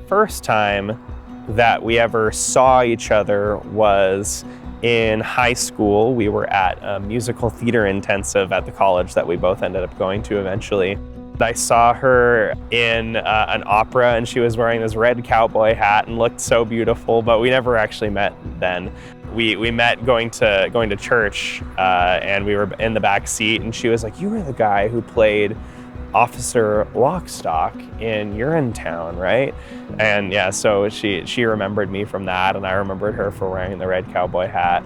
First time that we ever saw each other was in high school. We were at a musical theater intensive at the college that we both ended up going to eventually. I saw her in an opera, and she was wearing this red cowboy hat and looked so beautiful, but we never actually met then. We met going to church, and we were in the back seat, and she was like, "You were the guy who played Officer Lockstock in Urinetown, right?" And yeah, so she remembered me from that, and I remembered her for wearing the red cowboy hat.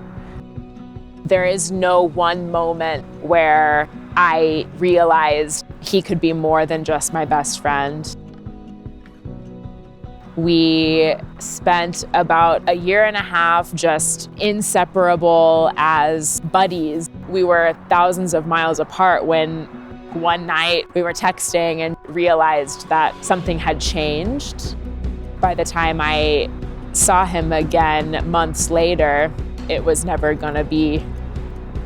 There is no one moment where I realized he could be more than just my best friend. We spent about a year and a half just inseparable as buddies. We were thousands of miles apart when one night we were texting and realized that something had changed. By the time I saw him again months later, it was never gonna be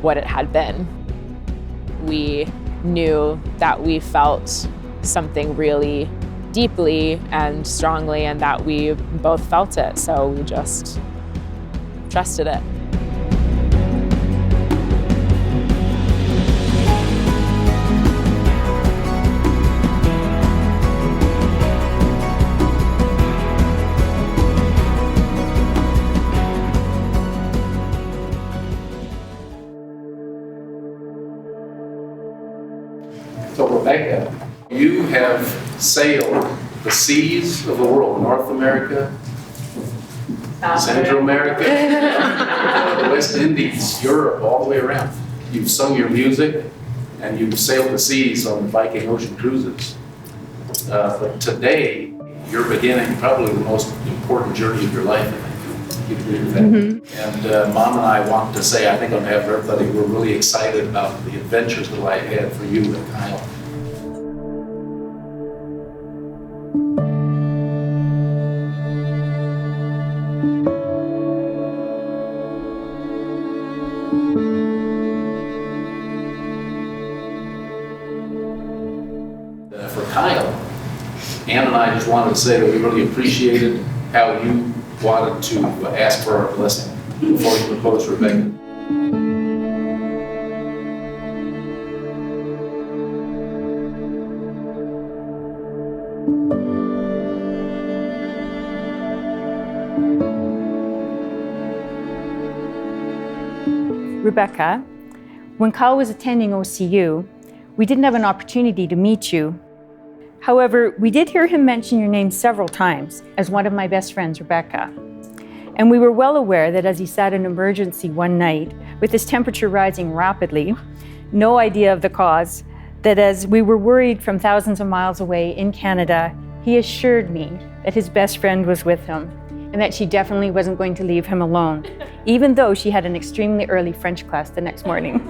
what it had been. We knew that we felt something really deeply and strongly, and that we both felt it, so we just trusted it. So Rebecca, you have sailed the seas of the world, North America, Central America, the West Indies, Europe, all the way around. You've sung your music and you've sailed the seas on the Viking Ocean cruises. But today, you're beginning probably the most important journey of your life, I think. You agree with that? Mm-hmm. And Mom and I want to say, I think on behalf of everybody, we're really excited about the adventures that lie ahead for you and Kyle. For Kyle, Ann and I just wanted to say that we really appreciated how you wanted to ask for our blessing before you proposed Rebecca. Rebecca, when Kyle was attending OCU, we didn't have an opportunity to meet you. However, we did hear him mention your name several times as one of my best friends, Rebecca. And we were well aware that as he sat in emergency one night, with his temperature rising rapidly, no idea of the cause, that as we were worried from thousands of miles away in Canada, he assured me that his best friend was with him and that she definitely wasn't going to leave him alone, even though she had an extremely early French class the next morning.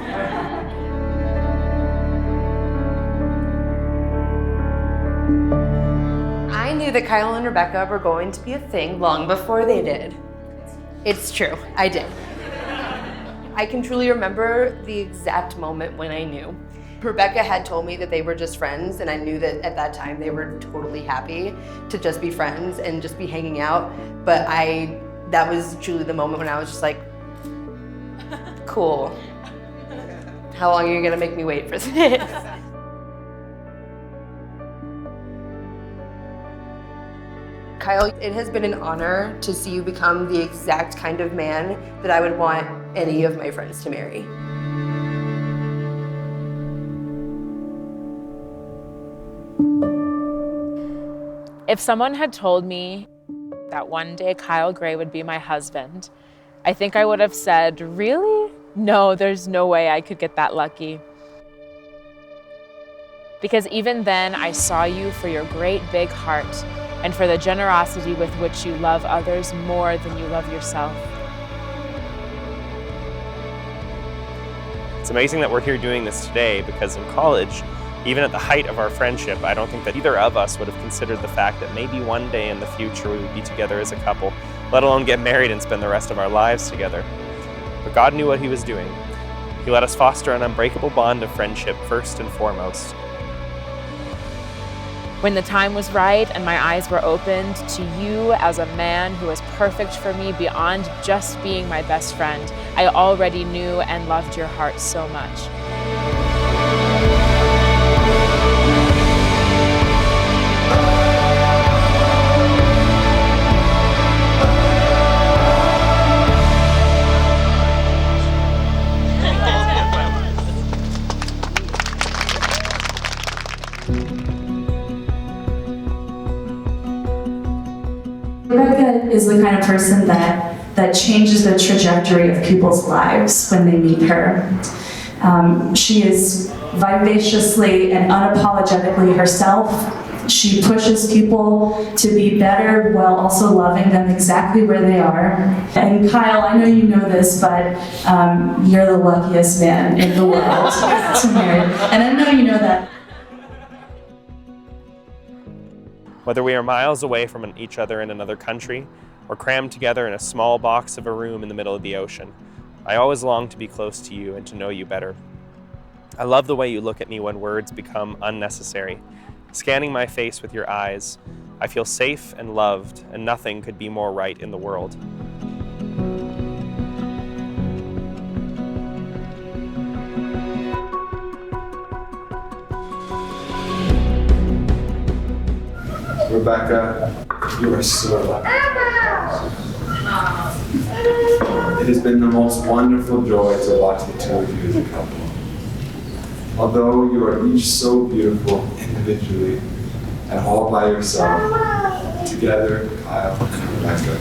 I knew that Kyle and Rebecca were going to be a thing long before they did. It's true, I did. I can truly remember the exact moment when I knew. Rebecca had told me that they were just friends, and I knew that at that time they were totally happy to just be friends and just be hanging out. But that was truly the moment when I was just like, cool. How long are you gonna make me wait for this? Kyle, it has been an honor to see you become the exact kind of man that I would want any of my friends to marry. If someone had told me that one day Kyle Graae would be my husband, I think I would have said, really? No, there's no way I could get that lucky. Because even then, I saw you for your great big heart and for the generosity with which you love others more than you love yourself. It's amazing that we're here doing this today because in college, even at the height of our friendship, I don't think that either of us would have considered the fact that maybe one day in the future we would be together as a couple, let alone get married and spend the rest of our lives together. But God knew what He was doing. He let us foster an unbreakable bond of friendship first and foremost. When the time was right and my eyes were opened to you as a man who was perfect for me beyond just being my best friend, I already knew and loved your heart so much. Rebecca is the kind of person that changes the trajectory of people's lives when they meet her. She is vivaciously and unapologetically herself. She pushes people to be better while also loving them exactly where they are. And Kyle, I know you know this, but you're the luckiest man in the world to marry. And I know you know that. Whether we are miles away from each other in another country or crammed together in a small box of a room in the middle of the ocean, I always long to be close to you and to know you better. I love the way you look at me when words become unnecessary. Scanning my face with your eyes, I feel safe and loved, and nothing could be more right in the world. Rebecca, you are so lucky. It has been the most wonderful joy to watch the two of you as a couple. Although you are each so beautiful individually and all by yourself, together, Kyle and Rebecca,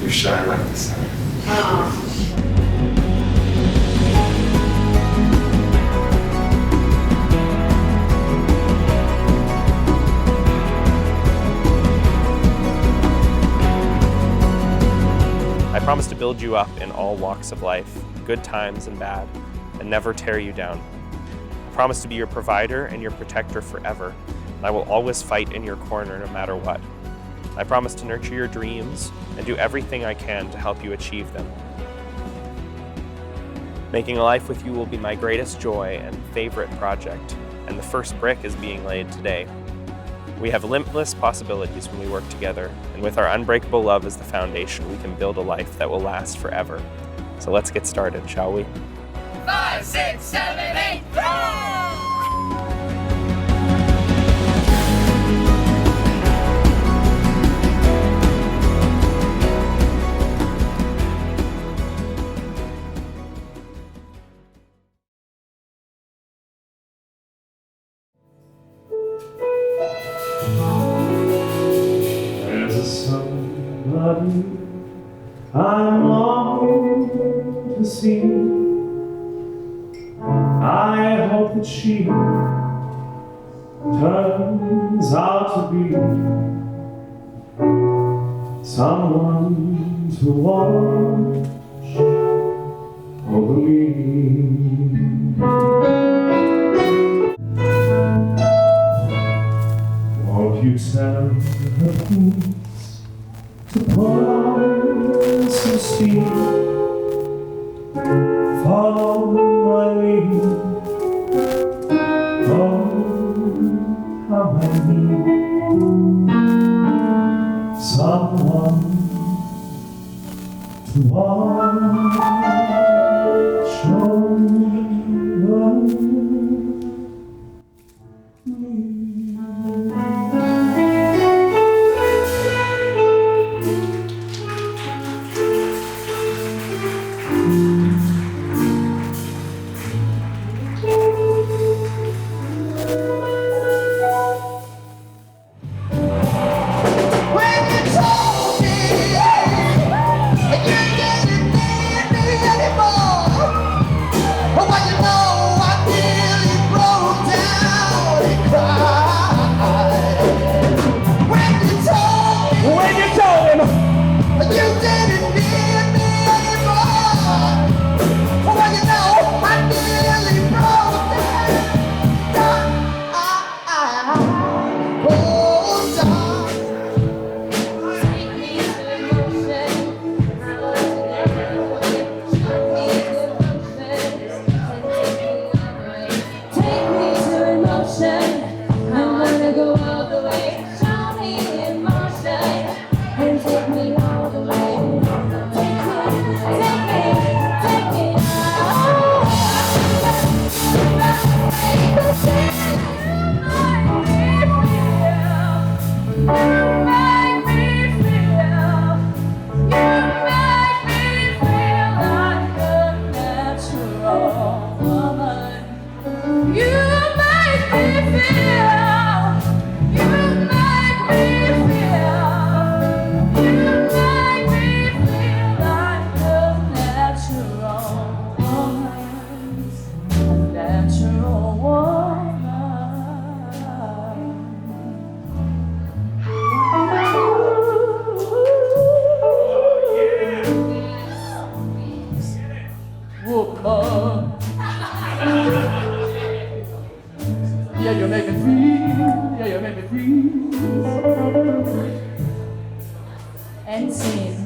you shine like the sun. I promise to build you up in all walks of life, good times and bad, and never tear you down. I promise to be your provider and your protector forever, and I will always fight in your corner no matter what. I promise to nurture your dreams and do everything I can to help you achieve them. Making a life with you will be my greatest joy and favorite project, and the first brick is being laid today. We have limitless possibilities when we work together, and with our unbreakable love as the foundation, we can build a life that will last forever. So let's get started, shall we? 5, 6, 7, 8, throw! I'm longing to see. I hope that she turns out to be someone to watch over me. Won't you tell her please to put on some steam, follow my lead. Oh, how I need someone to watch over me. When you told me you didn't need me anymore. End scene.